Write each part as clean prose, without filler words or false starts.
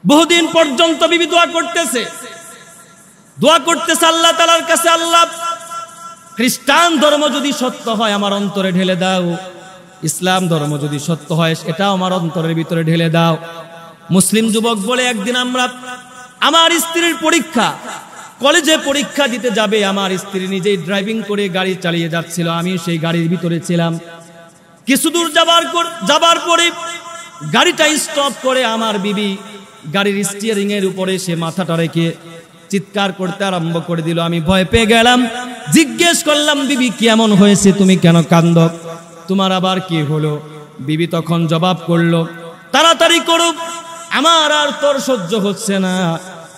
বহুদিন পর্যন্ত বিবি দোয়া করতেছে আল্লাহ তাআলার কাছে, আল্লাহ খ্রিস্টান ধর্ম যদি সত্য হয় আমার অন্তরে ঢেলে দাও, ইসলাম ধর্ম যদি সত্য হয় এটাও আমার অন্তরের ভিতরে ঢেলে দাও। মুসলিম যুবক বলে একদিন আমার স্ত্রীর পরীক্ষা, কলেজে পরীক্ষা দিতে যাবে, আমার স্ত্রী নিজেই ড্রাইভিং করে গাড়ি চালিয়ে যাচ্ছিল, আমি সেই গাড়ির ভিতরে ছিলাম। কিছু দূর যাবার পরে গাড়িটা স্টপ করে আমার বিবি গাড়ির স্টিয়ারিং এর উপরে সে মাথাটা রেখে চিৎকার করতে আরম্ভ করে দিল। আমি ভয় পেয়ে গেলাম, জিজ্ঞেস করলাম, বিবি কেমন হয়েছে, তুমি কেন কাঁদো, তোমার আবার কি হলো? বিবি তখন জবাব করলো, তাড়াতাড়ি করো, আমার আর তোর সহ্য হচ্ছে না,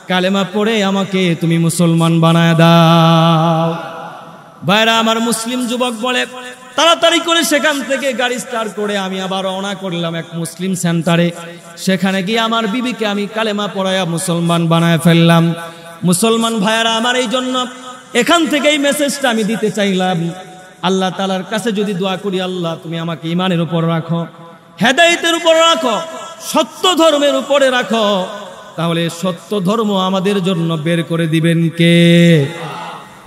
কালেমা পড়ে আমাকে তুমি মুসলমান বানায় দাও। ভাইরা আমার, মুসলিম যুবক বলে তাড়াতাড়ি করে সেখান থেকে গাড়ি স্টার্ট করে আমি আবার রওনা করলাম এক মুসলিম সেন্টারে। সেখানে গিয়ে আমার বিবিকে আমি কালেমা পড়ায়া মুসলমান বানায় ফেললাম। মুসলমান ভাইয়ারা আমার, এই জন্য এখান থেকে এই মেসেজটা আমি দিতে চাইলাম, আল্লাহ তাআলার কাছে যদি দোয়া করি, আল্লাহ তুমি আমাকে ঈমানের উপর রাখো, হেদায়েতের উপর রাখো, সত্য ধর্মের উপরে রাখো, তাহলে সত্য ধর্ম আমাদের জন্য বের করে দিবেন কে?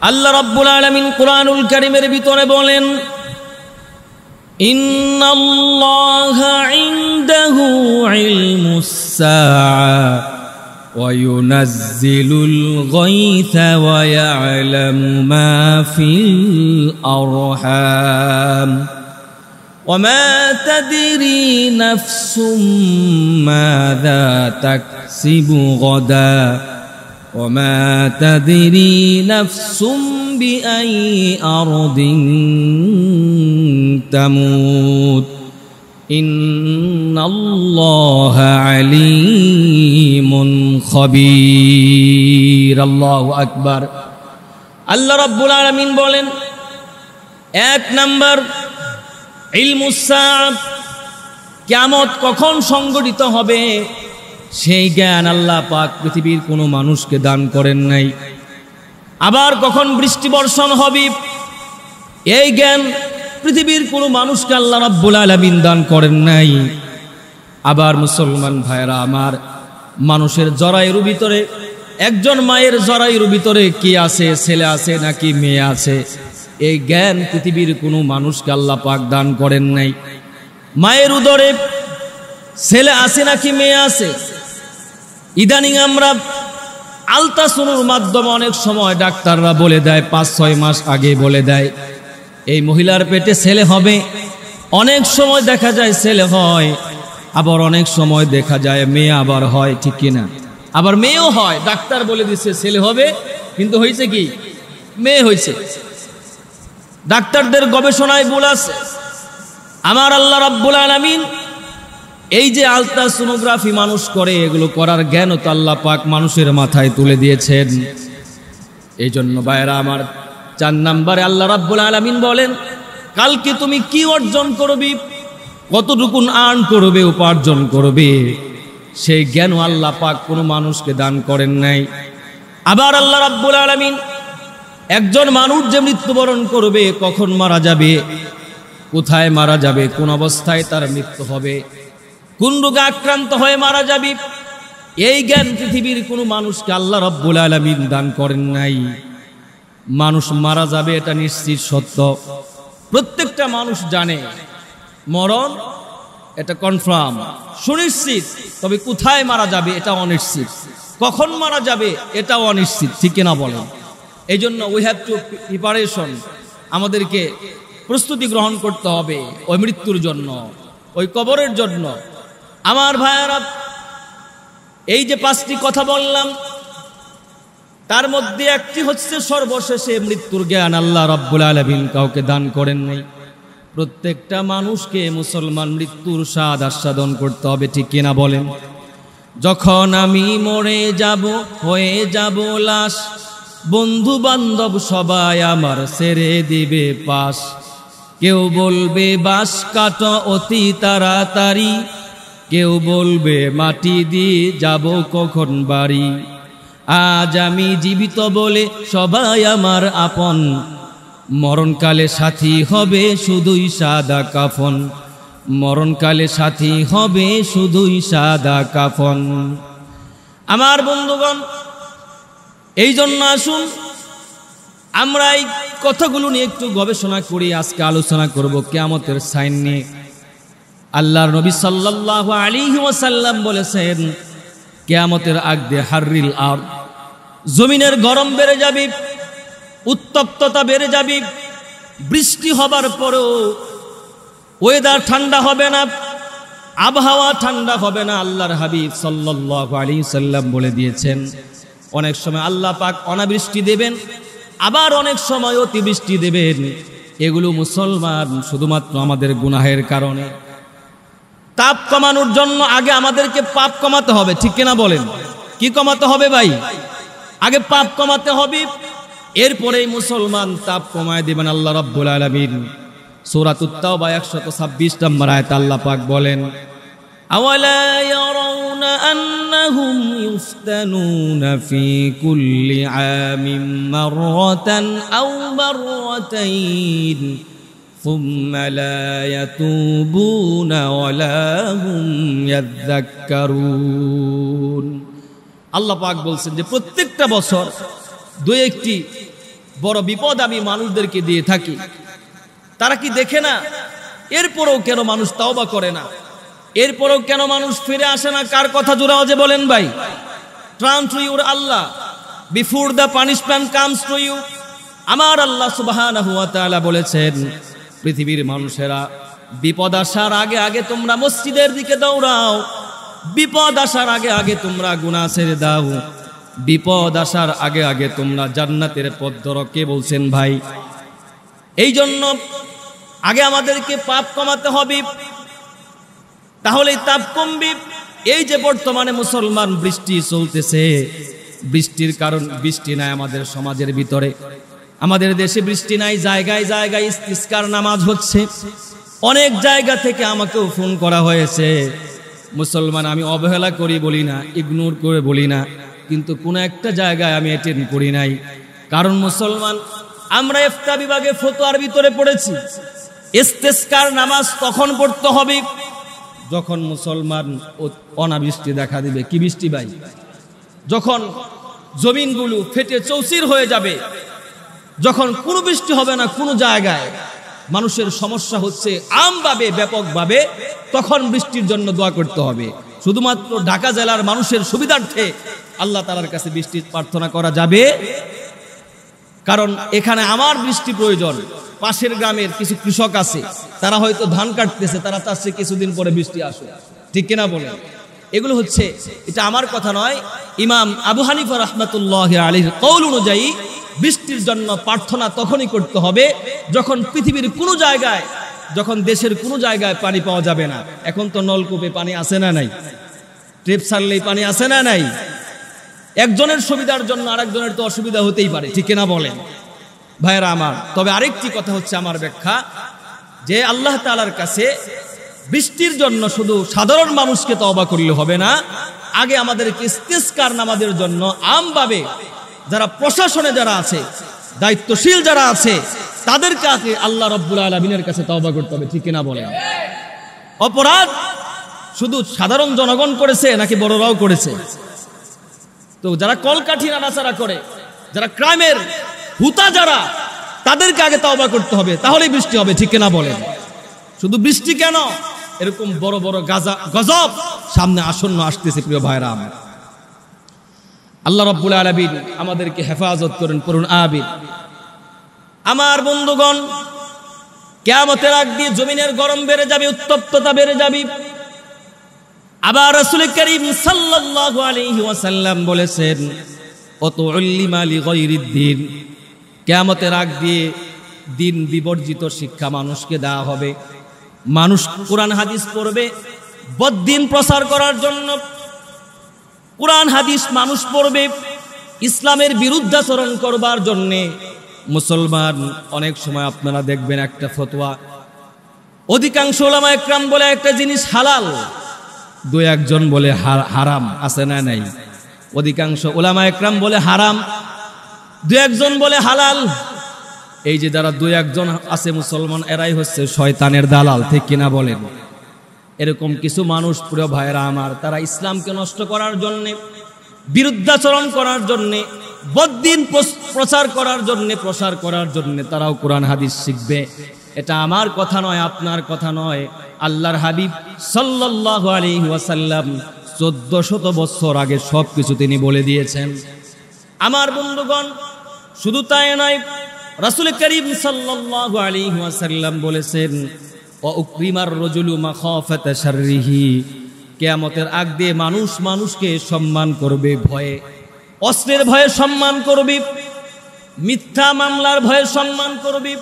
আল্লাহ রাব্বুল আলামিন কুরআনুল কারীমের ভিতরে বলেন, ইন্নাল্লাহা ইনদাহু ইলমুস সাআ ওয়া ইউনাজ্জিলুল গায়থা ওয়া ইয়ালামু মা ফিল আরহাম ওয়া মা তাদরি নাফসুম মাযা তাকসিবু গাদা ওয়া মা তাদরি নাফসুম বিআই আরদিন তামুত ইন্নাল্লাহা আলীমুন খবীর। আল্লাহু আকবার। আল্লাহ রাব্বুল আলামিন বলেন, এক নাম্বার ইলমুস সাআ, কিয়ামত কখন সংঘটিত হবে সেই জ্ঞান আল্লাহ পাক পৃথিবীর কোনো মানুষকে দান করেন নাই। আবার কখন বৃষ্টি বর্ষণ হবে এই জ্ঞান পৃথিবীর কোনো মানুষকে আল্লাহ রাব্বুল আলামিন দান করেন নাই। আবার মুসলমান ভাইরা আমার, মানুষের জরায়ুর ভিতরে, একজন মায়ের জরায়ুর ভিতরে কি আছে, ছেলে আছে নাকি মেয়ে আছে, এই জ্ঞান পৃথিবীর কোনো মানুষকে আল্লাহ পাক দান করেন নাই। মায়ের উদরে ছেলে আছে নাকি মেয়ে আছে, ইদানিং আমরা আলট্রাসাউন্ডের মাধ্যমে অনেক সময় ডাক্তাররা বলে দেয়, 5-6 মাস আগে বলে দেয় এই মহিলার পেটে ছেলে হবে। অনেক সময় দেখা যায় ছেলে হয়, আবার অনেক সময় দেখা যায় মেয়ে আবার হয়, ঠিক কিনা? আবার মেয়েও হয়, ডাক্তার বলে দিচ্ছে ছেলে হবে কিন্তু হয়েছে কি মেয়ে হয়েছে। ডাক্তারদের গবেষণায় বলেছে, আমার আল্লাহ রাব্বুল আলামিন এই যে আলট্রাসোনোগ্রাফি মানুষ করে, এগুলো করার জ্ঞান তো আল্লাহ পাক মানুষের মাথায় তুলে দিয়েছেন। এই জন্য ভাইরা আমার, 4 নম্বরে আল্লাহ রাব্বুল আলামিন বলেন, কালকে তুমি কি অর্জন করবে, কতটুকু আর্ন করবে, উপার্জন করবে, সেই জ্ঞান আল্লাহ পাক কোনো মানুষকে দান করেন নাই। আবার আল্লাহ রাব্বুল আলামিন একজন মানুষ যে মৃত্যুবরণ করবে, কখন মারা যাবে, কোথায় মারা যাবে, কোন অবস্থায় তার মৃত্যু হবে, কোন রোগে আক্রান্ত হয়ে মারা যাবে, এই জ্ঞান পৃথিবীর কোনো মানুষকে আল্লাহ রাব্বুল আলামিন দান করেন নাই। মানুষ মারা যাবে এটা নিশ্চিত সত্য, প্রত্যেকটা মানুষ জানে মরণ এটা কনফার্ম, সুনিশ্চিত, তবে কোথায় মারা যাবে এটা অনিশ্চিত, কখন মারা যাবে এটাও অনিশ্চিত, ঠিক কিনা বলেন? এই জন্য উই হ্যাভ টু প্রিপারেশন, আমাদেরকে প্রস্তুতি গ্রহণ করতে হবে ওই মৃত্যুর জন্য, ওই কবরের জন্য। আমার ভাইয়ারা, এই যে 5টি কথা বললাম তার মধ্যে একটি হচ্ছে সর্বশেষে মৃত্যুর জ্ঞান আল্লাহ রাব্বুল আলামিন কাউকে দান করেন নাই। প্রত্যেকটা মানুষকে মুসলমান মৃত্যুর স্বাদ আস্বাদন করতে হবে, ঠিক কিনা বলেন? যখন আমি মরে যাব, হয়ে যাব লাশ, বন্ধু বান্ধব সবাই আমার ছেড়ে দিবে পাশ, কেউ বলবে বাঁশ কাটো অতি তাড়াতাড়ি, কেউ বলবে মাটি দিয়ে যাব কখন বাড়ি। আজ আমি জীবিত বলে সবাই আমার আপন, মরণকালে সাথী হবে শুধুই সাদা কাফন, মরণকালে সাথী হবে শুধুই সাদা কাফন। আমার বন্ধুগণ, এই জন্য আসুন আমরা এই কথাগুলো নিয়ে একটু গবেষণা করি। আজকে আলোচনা করব কিয়ামতের সাইন নিয়ে। আল্লাহর নবী সাল্লাল্লাহু আলাইহি ওয়াসাল্লাম বলেছেন, কিয়ামতের আগ দিয়ে হাররিল আরদ, জমিনের গরম বেড়ে যাবে, উত্তপ্ততা বেড়ে যাবে, বৃষ্টি হবার পরেও ওয়েদার ঠান্ডা হবে না, আবহাওয়া ঠান্ডা হবে না। আল্লাহর হাবিব সাল্লাল্লাহু আলাইহি ওয়াসাল্লাম বলে দিয়েছেন, অনেক সময় আল্লাহ পাক অনাবৃষ্টি দেবেন, আবার অনেক সময় অতিবৃষ্টি দেবেন। এগুলো মুসলমান শুধুমাত্র আমাদের গুনাহের কারণে। তাপ কমানোর জন্য আগে আমাদেরকে পাপ কমাতে হবে, ঠিক কিনা বলেন? কি কমাতে হবে ভাই? আগে পাপ কমাতে হবে, এরপরেই মুসলমান তাপ কমায় দিবেন আল্লাহ রাব্বুল আলামিন। সূরাতুত তাওবা 126 নম্বর আয়াতে আল্লাহ পাক বলেন, আওয়ালা ইয়ারাউনা আন্নাহুম ইফতানুনা ফি কুল্লি আমিন মাররাতান আও মাররাতাইন সুম্মা লা ইয়াতুবুনা ওয়ালা হুম ইয়াযাক্কারুন। আল্লাহ পাক বলছেন যে প্রত্যেকটা বছর দুই একটি বড় বিপদ আমি মানুষদেরকে দিয়ে থাকি, তারা কি দেখে না? এরপরেও কেন মানুষ তাওবা করে না? এরপরেও কেন মানুষ ফিরে আসে না? কার কথা জোড়াও যে বলেন ভাই? Turn to your Allah before the punishment comes to you. আমার আল্লাহ সুবহানাহু ওয়া তাআলা বলেছেন, পৃথিবীর মানুষেরা বিপদ আসার আগে আগে তোমরা মসজিদের দিকে দৌড়াও, বিপদ আসার আগে আগে তোমরা গুনাহ ছেড়ে দাও, বিপদ আসার আগে আগে তোমরা জান্নাতের পথ ধরো। কে বলছেন ভাই? এই জন্য আগে আমাদেরকে পাপ কমাতে হবে, তাহলেই তাপ কমবে। এই যে বর্তমানে মুসলমান বৃষ্টি চলতেছে, বৃষ্টির কারণ বৃষ্টি নাই আমাদের সমাজের ভিতরে, আমাদের দেশে বৃষ্টি নাই, জায়গায় জায়গায় ইস্তিসকার নামাজ হচ্ছে। অনেক জায়গা থেকে আমাকেও ফোন করা হয়েছে। মুসলমান আমি অবহেলা করি বলি না, ইগনোর করে বলি না, কিন্তু কোনো একটা জায়গায় আমি অ্যাটেন্ড করি নাই। কারণ মুসলমান আমরা ইফতা বিভাগে ফতোয়ার ভিতরে পড়েছি, ইস্তিসকার নামাজ তখন পড়তে হবে যখন মুসলমান অনাবৃষ্টি দেখা দিবে। কি বৃষ্টি ভাই? যখন জমিনগুলো ফেটে চৌচির হয়ে যাবে, যখন কোনো বৃষ্টি হবে না কোনো জায়গায়, মানুষের সমস্যা হচ্ছে আমভাবে ব্যাপকভাবে, তখন বৃষ্টির জন্য দোয়া করতে হবে। শুধুমাত্র ঢাকা জেলার মানুষের সুবিধার্থে আল্লাহ তাআলার কাছে বৃষ্টি প্রার্থনা করা যাবে, কারণ এখানে আমার বৃষ্টি প্রয়োজন। পাশের গ্রামের কিছু কৃষক আছে, তারা হয়তো ধান কাটতেছে, তারা চাচ্ছে কিছুদিন পরে বৃষ্টি আসে, ঠিক কিনা বলেন? এগুলো হচ্ছে, এটা আমার কথা নয়, ইমাম আবু হানিফা রাহমাতুল্লাহি আলাইহির কওল অনুযায়ী বৃষ্টির জন্য প্রার্থনা তখনই করতে হবে যখন পৃথিবীর কোনো জায়গায়, যখন দেশের কোনো জায়গায় পানি পাওয়া যাবে না। এখন তো নলকূপে পানি আসে না নাই, ট্যাপ ছাড়লেই পানি আসে না নাই। একজনের সুবিধার জন্য আরেকজনের তো অসুবিধা হতেই পারে, ঠিক না বলেন ভাইরা আমার? তবে আরেকটি কথা হচ্ছে আমার ব্যাখ্যা, যে আল্লাহ তাআলার কাছে বৃষ্টির জন্য শুধু সাধারণ মানুষকে তওবা করলে হবে না, আগে আমাদেরকে ইস্তিসকার নামাজের জন্য আমভাবে যারা প্রশাসনে যারা আছে, দায়িত্বশীল যারা আছে, তাদের কাছে আল্লাহ রাব্বুল আলামিনের কাছে তওবা করতে হবে, ঠিক না বলেন? অপরাধ শুধু সাধারণ জনগণ করেছে নাকি বড়রাও করেছে? তো যারা কলকাঠি নাড়াচাড়া করে, যারা ক্রাইমের হুতা যারা, তাদেরকে আগে তওবা করতে হবে, তাহলেই বৃষ্টি হবে, ঠিক না বলেন? শুধু বৃষ্টি কেন, এরকম বড় বড় গজব সামনে আসন্ন আসতেছে। প্রিয় ভাইরা আমার, আল্লাহ রাব্বুল আলামিন আমাদেরকে হেফাজত করেন, পড়ুন আমিন। আমার বন্ধুগণ, কিয়ামতের আগ দিয়ে জমিনের গরম বেড়ে যাবে, উত্তপ্ততা বেড়ে যাবে। আবার রাসূল করিম সাল্লাল্লাহু আলাইহি ওয়াসাল্লাম বলেছেন, অতুল্লিমা লিগাইরিদ্দিন, কিয়ামতের আগ দিয়ে দিন বিবর্জিত শিক্ষা মানুষকে দেওয়া হবে। মানুষ কোরআন হাদিস পড়বে বদ্দিন প্রচার করার জন্য, কোরআন হাদিস মানুষ পড়বে ইসলামের বিরুদ্ধাচরণ করবার জন্যে। মুসলমান অনেক সময় আপনারা দেখবেন একটা ফতোয়া, অধিকাংশ উলামা একরাম বলে একটা জিনিস হালাল, দুই একজন বলে হারাম, আছে না নাই? অধিকাংশ উলামা একরাম বলে হারাম, দুই একজন বলে হালাল। এই যে যারা দুই একজন আছে মুসলমান, এরাই হচ্ছে শয়তানের দালাল, ঠিক কিনা বলেন? এরকম কিছু মানুষ, প্রিয় ভাইরা আমার, তারা ইসলামকে নষ্ট করার জন্যে বিরুদ্ধাচরণ করার জন্যে, বদ্দিন প্রসার করার জন্যে তারাও কোরআন হাদিস শিখবে। এটা আমার কথা নয়, আপনার কথা নয়, আল্লাহর হাবিব সাল্লাল্লাহু আলাইহি ওয়াসাল্লাম 1400 বছর আগে সবকিছু তিনি বলে দিয়েছেন। আমার বন্ধুগণ, শুধু তাই নয়, রাসূল করিম সাল্লাল্লাহু আলাইহি ওয়াসাল্লাম বলেছেন, ওয়া উকরিমার রাজুলু মাখাফাতা শাররিহি, কিয়ামতের আগ দিয়ে মানুষ মানুষকে সম্মান করবে ভয়ে, অস্ত্রের ভয়ে সম্মান করবে, মিথ্যা মামলার ভয়ে সম্মান করবে।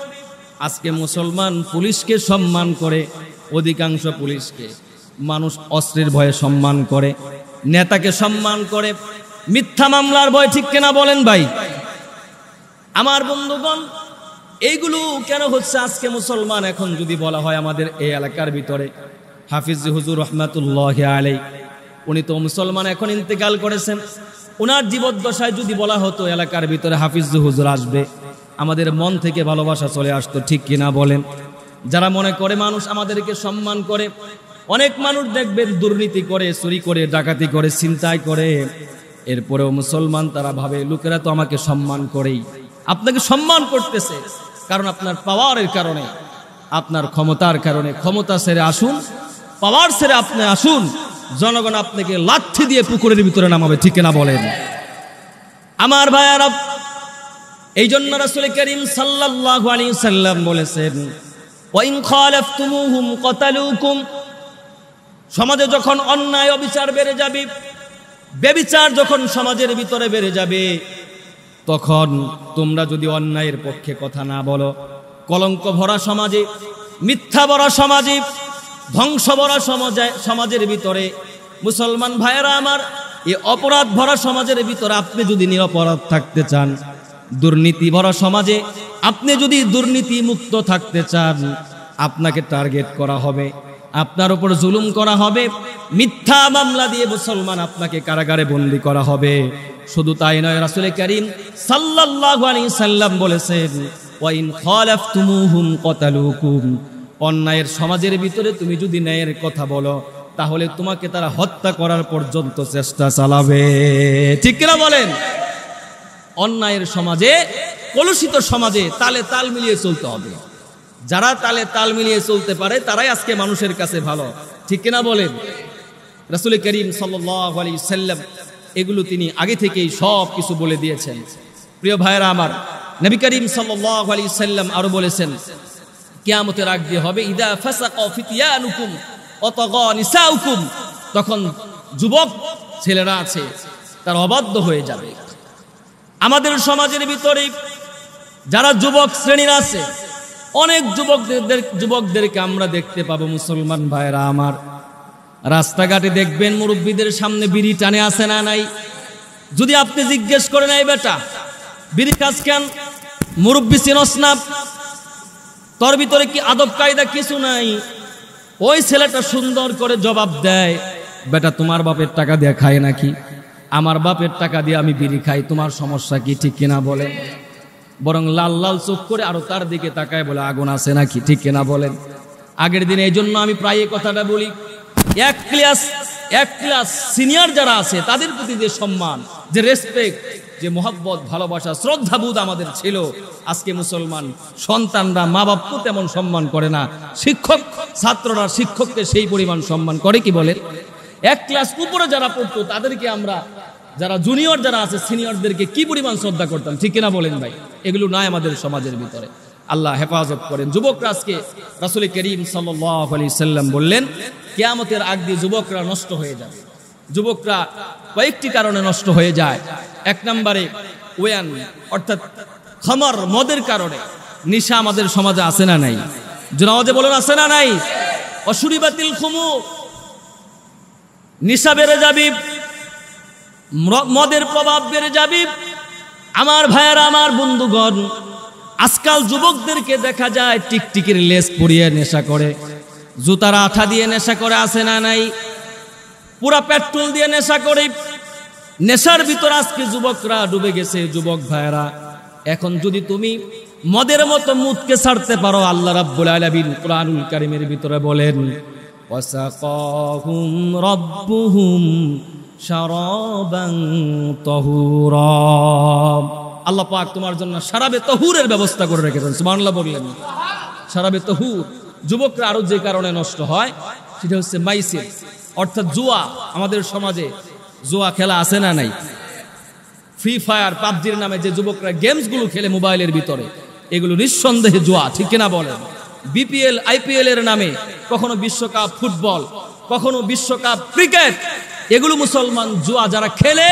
আজকে মুসলমান পুলিশকে সম্মান করে, অধিকাংশ পুলিশকে মানুষ অস্ত্রের ভয়ে সম্মান করে, নেতাকে সম্মান করে, মিথ্যা মামলার ভয়, ঠিক কিনা বলেন ভাই? আমার বন্ধুগণ, এইগুলো কেন হচ্ছে? আজকে মুসলমান, এখন যদি বলা হয় আমাদের এই এলাকার ভিতরে হাফিজ হুজুর রহমাতুল্লাহি আলাইহি, উনি তো মুসলমান, এখন ইন্তেকাল করেছেন, ওনার জীবদ্দশায় যদি বলা হতো এলাকার ভিতরে হাফিজ হুজুর আসবে, আমাদের মন থেকে ভালোবাসা চলে আসতো, ঠিক কিনা বলেন? যারা মনে করে মানুষ আমাদেরকে সম্মান করে, অনেক মানুষ দেখবেন দুর্নীতি করে, চুরি করে, ডাকাতি করে, ছিনতাই করে, এরপরেও মুসলমান তারা ভাবে লোকেরা তো আমাকে সম্মান করেই। আপনাকে সম্মান করতেছে কারণ আপনার পাওয়ারের কারণে, আপনার ক্ষমতার কারণে। ক্ষমতা ছেড়ে আসুন, পাওয়ার ছেড়ে আপনি আসুন, জনগণ আপনাকে লাঠি দিয়ে পুকুরের ভিতরে নামাবে, ঠিক না বলেন? আমার ভাইয়ারা, এই জন্য রাসূল করিম সাল্লাল্লাহু আলাইহি ওয়াসাল্লাম বলেছেন, ওয়া ইন খালাফতুমুহুম কাতালুকুম। সমাজে যখন অন্যায় অবিচার বেড়ে যাবে, বেবিচার যখন সমাজের ভিতরে বেড়ে যাবে, তখন তোমরা যদি অন্যায়ের পক্ষে কথা না বলো, কলঙ্ক ভরা সমাজে, মিথ্যা ভরা সমাজে, ধ্বংস ভরা সমাজের ভিতরে, মুসলমান ভাইয়েরা আমার, এই অপরাধ ভরা সমাজের ভিতরে আপনি যদি নিরপরাধ থাকতে চান, দুর্নীতি ভরা সমাজে আপনি যদি দুর্নীতি মুক্ত থাকতে চান, আপনাকে টার্গেট করা হবে, আপনার উপর জুলুম করা হবে, মিথ্যা মামলা দিয়ে মুসলমান আপনাকে কারাগারে বন্দী করা হবে। শুধু তাই নয়, রাসূল করিম সাল্লাল্লাহু আলাইহি সাল্লাম বলেছেন, ওয়া ইন খালাফতুমুহুম কাতালুকুম। অন্যায়ের সমাজের ভিতরে তুমি যদি ন্যায়ের কথা বলো, তাহলে তোমাকে তারা হত্যা করার পর্যন্ত চেষ্টা চালাবে, ঠিক কিনা বলেন? অন্যায়ের সমাজে, কলুষিত সমাজে তালে তাল মিলিয়ে চলতে হবে। যারা তালে তাল মিলিয়ে চলতে পারে তারাই আজকে মানুষের কাছে ভালো, ঠিক কিনা বলেন? রাসূল করিম সাল্লাল্লাহু আলাইহি সাল্লাম এগুলো তিনি আগে থেকেই সব কিছু বলে দিয়েছেন। প্রিয় ভাইরা আমার, নবী করিম সাল্লাল্লাহু আলাইহি সাল্লাম আরো বলেছেন, কিয়ামতের আগ দিয়ে হবে, ইদা ফাসাকা ফিতয়ানুকুম ওয়া তাগা নিসাউকুম। তখন যুবক ছেলেরা আছে তারা অবাধ্য হয়ে যাবে। আমাদের সমাজের ভিতরে যারা যুবক শ্রেণীর আছে, অনেক যুবকদেরকে আমরা দেখতে পাবো, মুসলমান ভাইরা আমার, রাস্তাঘাটে দেখবেন মুরব্বীদের সামনে বিড়ি টানে, আছে না নাই? যদি আপনি জিজ্ঞেস করেন, এই বেটা বিড়ি খাস কেন, মুরব্বী চিনস না, তোর ভিতরে কি আদব কায়দা কিছু নাই? ওই ছেলেটা সুন্দর করে জবাব দেয়, বেটা তোমার বাপের টাকা দিয়ে খায় নাকি? আমার বাপের টাকা দিয়ে আমি বিড়ি খাই, তোমার সমস্যা কি, ঠিক কিনা বলেন? বরং লাল লাল চোখ করে আরো তার দিকে তাকায় বলে, আগুন আছে নাকি, ঠিক কিনা বলেন? আগের দিনে এই জন্য আমি প্রায় এই কথাটা বলি, এক ক্লাস সিনিয়র যারা আছে তাদের প্রতি যে সম্মান, যে রেসপেক্ট, যে মোহাব্বত, ভালোবাসা, শ্রদ্ধাবোধ আমাদের ছিল, আজকে মুসলমান সন্তানরা মা বাপকে তেমন সম্মান করে না। শিক্ষক ছাত্ররা শিক্ষককে সেই পরিমাণ সম্মান করে কি বলেন? এক ক্লাস উপরে যারা পড়তো তাদেরকে আমরা, যারা জুনিয়র যারা আছে সিনিয়রদেরকে কি পরিমাণ শ্রদ্ধা করতাম, ঠিক কিনা বলেন ভাই? এগুলো নাই আমাদের সমাজের ভিতরে। আল্লাহ হেফাজত করেন। যুবকরা আজকে রাসূল করিম সাল্লাল্লাহু আলাইহি সাল্লাম বললেন, কিয়ামতের আগ দিয়ে যুবকরা নষ্ট হয়ে যাবে। যুবকরা কয়েকটি কারণে নষ্ট হয়ে যায়। এক নম্বরে ওয়ান, অর্থাৎ খামার, মদের কারণে। নেশা আমাদের সমাজে আছে না নাই? জোরাওয়াজে বলেন, আছে না নাই? অশুরিবাতিল খুমুর, নেশা বেড়ে যাবে, মদের প্রভাব বেড়ে যাবে। আমার ভাইয়েরা, আমার বন্ধুগণ, আজকাল যুবকদেরকে দেখা যায় টিকটিকির লেস পরিয়ে নেশা করে, জুতার আঠা দিয়ে নেশা করে, আছে না নাই? পুরা পেট্রোল দিয়ে নেশা করে। নেশার ভিতর আজকে যুবকরা ডুবে গেছে। যুবক ভাইয়েরা, এখন যদি তুমি মদের মতো মুদকে ছাড়তে পারো, আল্লাহ রাব্বুল আলামিন কুরআনুল কারীমের ভিতরে বলেন, ওয়াসাকাহুম রাব্বুহুম শারাবান তাহুরা। আল্লাহ পাক তোমার জন্য শারাবে তাহুরের ব্যবস্থা করে রেখেছেন। সুবহানাল্লাহ বললেন। শারাবে তাহুর, যুবকরা আরো যে কারণে নষ্ট হয় সেটা হচ্ছে মাইসির, অর্থাৎ জুয়া। আমাদের সমাজে জুয়া খেলা আছে না নাই? ফ্রি ফায়ার, পাবজির নামে যে যুবকরা গেমস গুলো খেলে মোবাইলের ভিতরে, এগুলো নিঃসন্দেহে জুয়া, ঠিক কিনা বলেন? বিপিএল, আইপিএল এর নামে, কখনো বিশ্বকাপ ফুটবল, কখনো বিশ্বকাপ ক্রিকেট, এগুলো মুসলমান জুয়া যারা খেলে,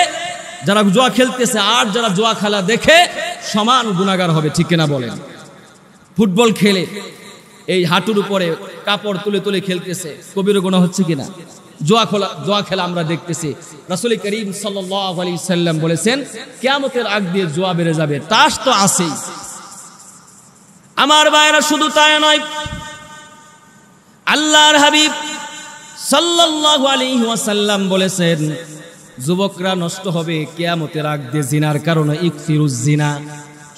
যারা জুয়া খেলতেছে আর যারা জুয়া খেলা দেখে সমান গুনাহগার হবে, ঠিক কিনা বলেন? ফুটবল খেলে এই হাঁটুর উপরে কাপড় তুলে তুলে খেলতেছে, কবির গুনাহ হচ্ছে কিনা? জুয়া খেলা আমরা দেখতেছি। রাসূল করিম সাল্লাল্লাহু আলাইহি সাল্লাম বলেছেন কিয়ামতের আগ দিয়ে জুয়া বেড়ে যাবে। তাস তো আছেই। আমার ভাইরা, শুধু তাই নয়, আল্লাহর হাবিব সাল্লাল্লাহু আলাইহি ওয়াসাল্লাম বলেছেন যুবকরা নষ্ট হবে কিয়ামতের আগ দিয়ে জিনার কারণে। ইকসিরুজ জিনা,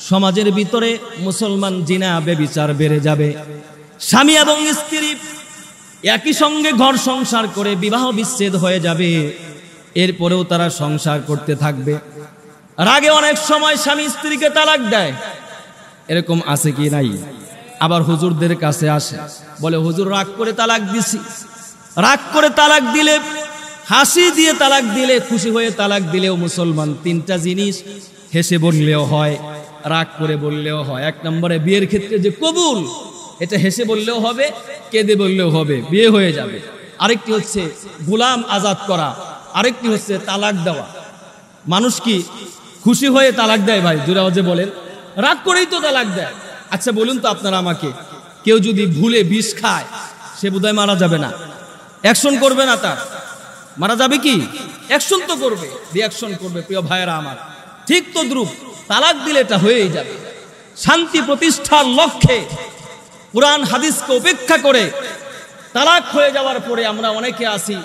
সমাজের ভিতরে মুসলমান জিনা ব্যভিচার বেড়ে যাবে। স্বামী এবং স্ত্রী একই সঙ্গে ঘর সংসার করে বিবাহ বিচ্ছেদ হয়ে যাবে, এরপরেও তারা সংসার করতে থাকবে। রাগে অনেক সময় স্বামী স্ত্রীকে তালাক দেয়, এরকম আছে কি নাই? আবার হুজুরদের কাছে আসে, বলে হুজুর রাগ করে তালাক দিছি। রাগ করে তালাক দিলে, হাসি দিয়ে তালাক দিলে, খুশি হয়ে তালাক দিলেও মুসলমান তিনটা জিনিস হেসে বললেও হয়, রাগ করে বললেও হয়। এক নম্বরে বিয়ের ক্ষেত্রে যে কবুল, এটা হেসে বললেও হবে, কেঁদে বললেও হবে, বিয়ে হয়ে যাবে। আরেকটি হচ্ছে গোলাম আজাদ করা, আরেকটি হচ্ছে তালাক দেওয়া। মানুষ কি খুশি হয়ে তালাক দেয় ভাই? জোরে আওয়াজে বলেন। রাগ করেই তো তালাক দেয়। আচ্ছা বলুন তো আপনারা আমাকে, কেউ যদি ভুলে বিষ খায়, সে বোধহয় মারা যাবে না? অ্যাকশন করবে না? তার মারা যাবে কি? অ্যাকশন তো করবে, রিঅ্যাকশন করবে। প্রিয় ভাইয়েরা আমার, ঠিক তো দ্রুপ তালাক দিলে এটা হয়েই যাবে। শান্তি প্রতিষ্ঠার লক্ষ্যে কুরআন হাদিসকে উপেক্ষা করে তালাক হয়ে যাওয়ার পরে আমরা অনেকে আসি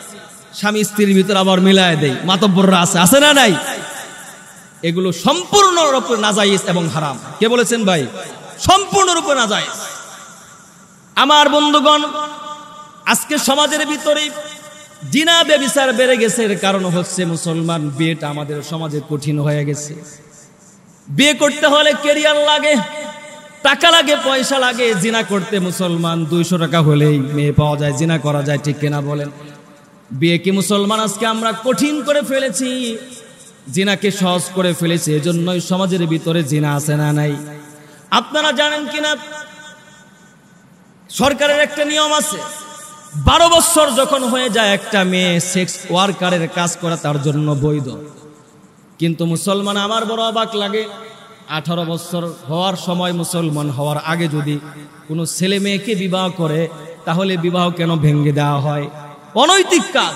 স্বামী স্ত্রীর ভিতর আবার মিলায় দেই। মাতব্বররা আছে না নাই? এগুলো সম্পূর্ণরূপে নাজায়েজ এবং হারাম। কে বলেছেন ভাই? সম্পূর্ণরূপে নাজায়েজ। আমার বন্ধুগণ, আজকে সমাজের ভিতরে জিনা ব্যভিচার বেড়ে গেছে। এর কারণ হচ্ছে মুসলমান বিয়েটা আমাদের সমাজে কঠিন হয়ে গেছে। বিয়ে করতে হলে ক্যারিয়ার লাগে, টাকা লাগে, পয়সা লাগে। জিনা করতে মুসলমান 200 টাকা হলেই মেয়ে পাওয়া যায়, জিনা করা যায়, ঠিক কিনা বলেন? বিয়ে কি মুসলমান আজকে আমরা কঠিন করে ফেলেছি, জিনাকে সহজ করে ফেলেছি। এজন্যই সমাজের ভিতরে জিনা আছে না নাই? আপনারা জানেন কিনা, সরকারের একটা নিয়ম আছে, 12 বছর যখন হয়ে যায় একটা মেয়ে সেক্স ওয়ার্কারের কাজ করা তার জন্য বৈধ। কিন্তু মুসলমান, আমার বড় অবাক লাগে, 18 বছর হওয়ার সময়, মুসলমান হওয়ার আগে যদি কোনো ছেলে মেয়েকে বিবাহ করে, তাহলে বিবাহ কেন ভেঙে দেওয়া হয়? অনৈতিক কাজ,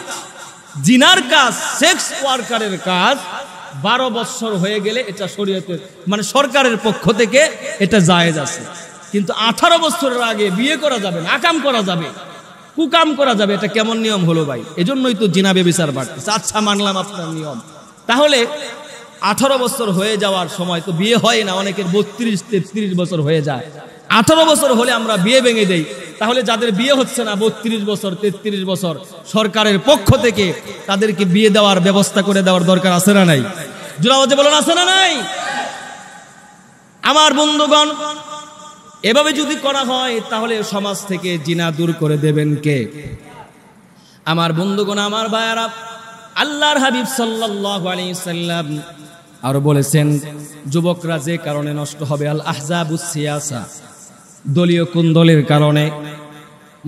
জিনার কাজ, সেক্স ওয়ার্কারের কাজ 12 বছর হয়ে গেলে এটা শরীয়তের, মানে সরকারের পক্ষ থেকে এটা জায়েজ আছে। কিন্তু 18 বছরের আগে বিয়ে করা যাবে না, আকাম করা যাবে, কুকাম করা যাবে। এটা কেমন নিয়ম হলো ভাই? এজন্যই তো জিনা ব্যভিচার বাড়তেছে। আচ্ছা, মানলাম আপনার নিয়ম, তাহলে 18 বছর হয়ে যাওয়ার সময় তো বিয়ে হয় না, অনেকের 32-33 বছর হয়ে যায়। 18 বছর হলে আমরা বিয়ে ভেঙে দেই, তাহলে যাদের বিয়ে হচ্ছে না 32 বছর 33 বছর, সরকারের পক্ষ থেকে তাদেরকে বিয়ে দেওয়ার ব্যবস্থা করে দেওয়ার দরকার আছে না নাই? জোরে আওয়াজে বলেন, আছে না নাই? আমার বন্ধুগণ, এভাবে যদি করা হয় তাহলে সমাজ থেকে জিনা দূর করে দেবেন কে? আমার বন্ধুগণ, আমার ভাইয়ারা, আল্লাহর হাবিব সাল্লাল্লাহু আলাইহি সাল্লাম আর বলেছেন যুবকরা যে কারণে নষ্ট হবে, আল আহজাবুস সিয়াসা, দলীয় কুন্দলের কারণে,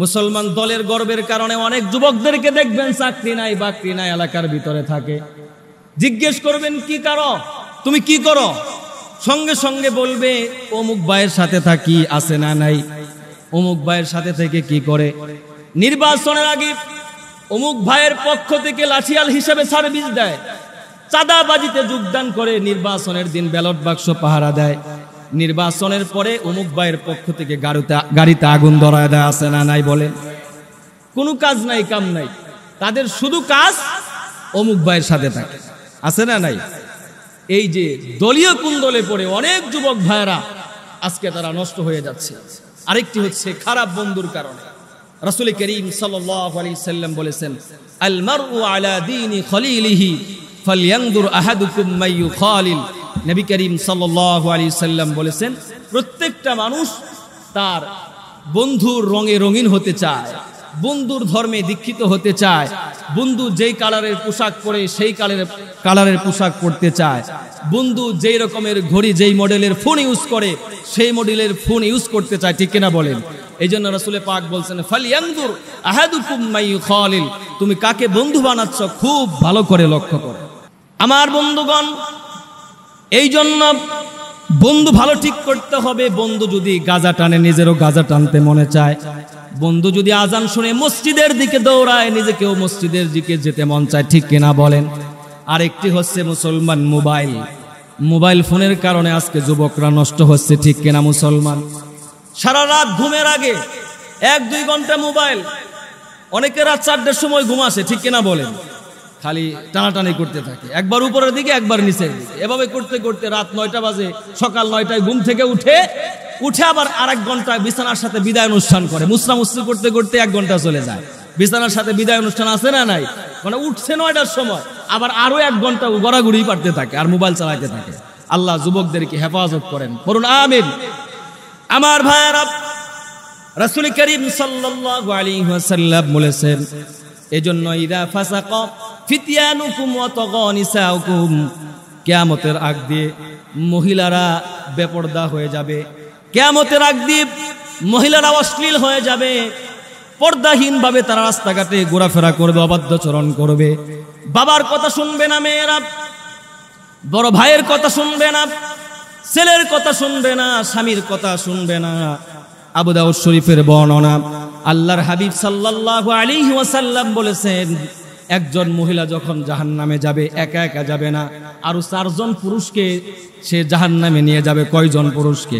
মুসলমান দলের গর্বের কারণে অনেক যুবকদেরকে দেখবেন চাকরি নাই, বাকরি নাই, এলাকার ভিতরে থাকে। জিজ্ঞেস করবেন কি করো, তুমি কি করো? সঙ্গে সঙ্গে বলবে অমুক ভাইয়ের সাথে থাকি, আছে না নাই? অমুক ভাইয়ের সাথে থেকে কি করে? নির্বাচনের আগে অমুক ভাইয়ের পক্ষ থেকে লাঠিয়াল হিসেবে সার্ভিস দেয়, চাঁদাবাজিতে যোগদান করে, নির্বাচনের দিন ব্যালট বাক্স পাহারা দেয়, নির্বাচনের পরে অমুক ভাইয়ের পক্ষ থেকে গাড়িতে আগুন ধরায় দেয়, আছে না নাই? বলেন। কোনো কাজ নাই, কাম নাই, তাদের শুধু কাজ অমুক ভাইয়ের সাথে থাকে, আছে না নাই? এই যে দলীয় কুন্দলে পড়ে অনেক যুবক ভাইয়েরা আজকে তারা নষ্ট হয়ে যাচ্ছে। আরেকটি হচ্ছে খারাপ বন্ধুর কারণে। রাসূল করিম সাল্লাল্লাহু আলাইহি সাল্লাম বলেছেন, আল মারউ আলা দীনি খলিলিহি ফালইয়ানজুর আহাদুকুম মাইয়ু খালিল। নবী করিম সাল্লাল্লাহু আলাইহি সাল্লাম বলেছেন, প্রত্যেকটা মানুষ তার বন্ধুর রঙে রঙিন হতে চায়, বন্ধুর ধর্মে দীক্ষিত হতে চায়, বন্ধু যেই কালারের পোশাক পরে সেই কালারের পোশাক পরতে চায়, বন্ধু যেই রকমের ঘড়ি যেই মডেলের ফোন ইউজ করে সেই মডেলের ফোন ইউজ করতে চায়, ঠিক কিনা বলেন? এই জন্য রাসূল পাক বলছেন, ফালইয়ানজুর আহাদুকুম মাইয়ু খালিল, তুমি কাকে বন্ধু বানাচ্ছ খুব ভালো করে লক্ষ্য করো। আমার বন্ধুগণ, এই জন্য বন্ধু ভালো ঠিক করতে হবে। বন্ধু যদি গাঁজা টানে, নিজেরও গাঁজা টানতে মনে চায়। বন্ধু যদি আজান শুনে মসজিদের দিকে দৌড়ায়, নিজেকেও মসজিদের দিকে যেতে মন চায়, ঠিক কিনা বলেন? আরেকটি হচ্ছে মুসলমান মোবাইল ফোনের কারণে আজকে যুবকরা নষ্ট হচ্ছে, ঠিক কিনা মুসলমান? সারা রাত ঘুমের আগে 1-2 ঘন্টা মোবাইল, অনেকে রাত 4টার সময় ঘুম আসে, ঠিক কিনা বলেন? খালি টানাটানি করতে থাকে, একবার উপরের দিকে একবার নিচের দিকে, এভাবে করতে করতে রাত 9টা বাজে। সকাল 9টায় ঘুম থেকে উঠে আবার আরেক ঘন্টা বিছানার সাথে বিদায় অনুষ্ঠান করে, মুসরামুসরি করতে করতে 1 ঘন্টা চলে যায়। বিছানার সাথে বিদায় অনুষ্ঠান আছে না নাই? মানে উঠছে 9টার সময়, আবার আরো 1 ঘন্টা গড়াগড়ি পারতে থাকে আর মোবাইল চালাতে থাকে। আল্লাহ যুবকদেরকে হেফাজত করেন, বলুন আমিন। আমার ভাইয়েরা, রাসূল করিম সাল্লাল্লাহু আলাইহি ওয়াসাল্লাম বলেছেন, এজন্য ইদা ফাসাকা ফিতয়ানুকুম ওয়া তাগা নিসাউকুম, কিয়ামতের আগ দিয়ে মহিলারা বেপরদা হয়ে যাবে, কিয়ামতের আগ দিয়ে মহিলারা অশ্লীল হয়ে যাবে, পর্দাহীন ভাবে তারা রাস্তাঘাটে ঘোরাফেরা করবে, অবাধ্যচরণ করবে। বাবার কথা শুনবে না মেয়েরা, বড় ভাইয়ের কথা শুনবে না, ছেলের কথা শুনবে না, স্বামীর কথা শুনবে না। আবু দাউদ শরীফের বর্ণনা, আল্লাহর হাবিব সাল্লাল্লাহু আলাইহি ওয়াসাল্লাম বলেছেন, একজন মহিলা যখন জাহান্নামে যাবে, একা একা যাবে না, আরো 4 জন পুরুষকে সে জাহান্নামে নিয়ে যাবে। কয়জন পুরুষকে?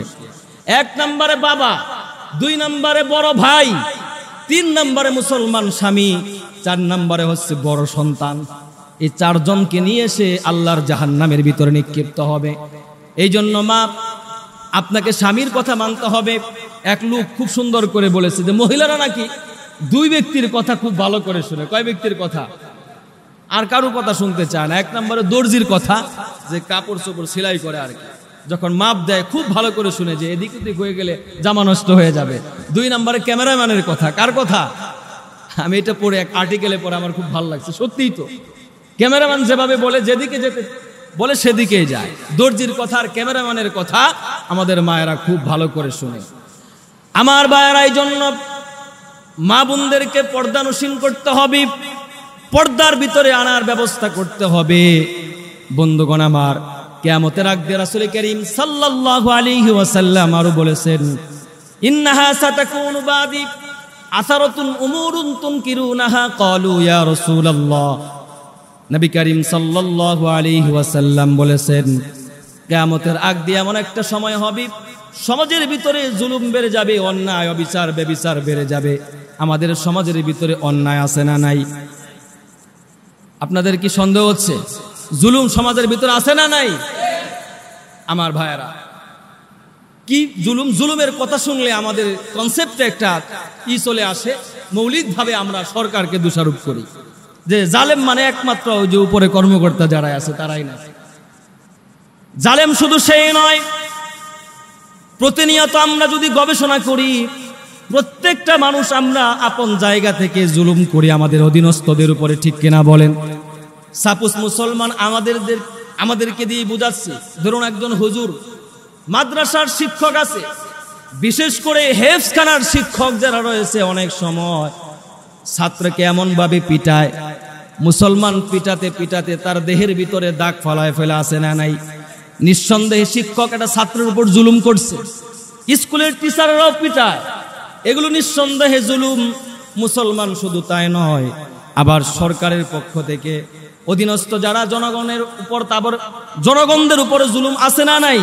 1 নম্বরে বাবা, 2 নম্বরে বড় ভাই, 3 নম্বরে মুসলমান স্বামী, 4 নম্বরে হচ্ছে বড় সন্তান। এই 4 জনকে নিয়ে সে আল্লাহর জাহান্নামের ভিতরে নিক্ষিপ্ত হবে। এই জন্য মা, আপনাকে স্বামীর কথা মানতে হবে। এক লোক খুব সুন্দর করে বলেছে যে মহিলারা নাকি 2 ব্যক্তির কথা খুব ভালো করে শুনে। কয় ব্যক্তির কথা? আর কারো কথা শুনতে চায় না। 1 নম্বরে দর্জির কথা, যে কাপড় চোপড় সেলাই করে আর কি, যখন মাপ দেয় খুব ভালো করে শুনে যে এদিক ওদিক হয়ে গেলে জামা নষ্ট হয়ে যাবে। 2 নম্বরে ক্যামেরাম্যানের কথা। কার কথা? আমি এটা পড়ে এক আর্টিকেলে পড়ে আমার খুব ভালো লাগছে, সত্যিই তো। ক্যামেরাম্যান যেভাবে বলে, যেদিকে যেতে বলে সেদিকেই যায়। দর্জির কথা আর ক্যামেরাম্যানের কথা আমাদের মায়েরা খুব ভালো করে শুনে। আমার ভাইয়েরা, এই জন্য মা বোনদেরকে পর্দানুশীল করতে হবে, পর্দার ভিতরে আনার ব্যবস্থা করতে হবে। বন্ধুগণ আমার, কিয়ামতের আগ দিয়ে রাসূল করিম সাল্লাল্লাহু আলাইহি ওয়াসাল্লাম আরো বলেছেন, ইন্নাহা সাতাকুনু বাদি আসারাতুন উমুরুন তুনকিরুনাহা ক্বালু ইয়া রাসূলুল্লাহ। নবী করিম সাল্লাল্লাহু আলাইহি ওয়াসাল্লাম বলেছেন, কিয়ামতের আগ দিয়ে এমন একটা সময় হবে, সমাজের ভিতরে জুলুম বেড়ে যাবে, অন্যায় অবিচার বেবিচার বেড়ে যাবে। আমাদের সমাজের ভিতরে অন্যায় আছে না নাই? আপনাদের কি সন্দেহ হচ্ছে? জুলুম সমাজের ভিতরে আছে না নাই? আমার ভাইয়েরা, কি জুলুম? জুলুমের কথা শুনলে আমাদের কনসেপ্টে একটা চলে আসে, মৌলিকভাবে আমরা সরকারকে দোষারোপ করি যে জালেম মানে একমাত্র ওই যে উপরে কর্মকর্তা যারা আছে তারাই না। জালেম শুধু সেই নয়, প্রতিনিয়ত আমরা যদি গবেষণা করি, প্রত্যেকটা মানুষ আমরা আপন জায়গা থেকে জুলুম করি আমাদের অধীনস্থদের উপরে, ঠিক কিনা বলেন? সাপোজ মুসলমান আমাদেরকে দিয়ে বুঝাচ্ছি, ধরুন একজন হুজুর মাদ্রাসার শিক্ষক আছে, বিশেষ করে হেফজখানার শিক্ষক যারা রয়েছে, অনেক সময় ছাত্রকে এমন ভাবে পিটায়, মুসলমান পিটাতে পিটাতে তার দেহের ভিতরে দাগ ফলায় ফেলা আছে না নাই? নিঃসন্দেহে শিক্ষক একটা ছাত্রের উপর জুলুম করছে, স্কুলের টিচাররাও পিটায়, এগুলো নিঃসন্দেহে জুলুম। মুসলমান শুধু তাই নয়, আবার সরকারের পক্ষ থেকে অধীনস্থ যারা জনগণের উপর, তারপর জনগণদের উপরে জুলুম আছে না নাই?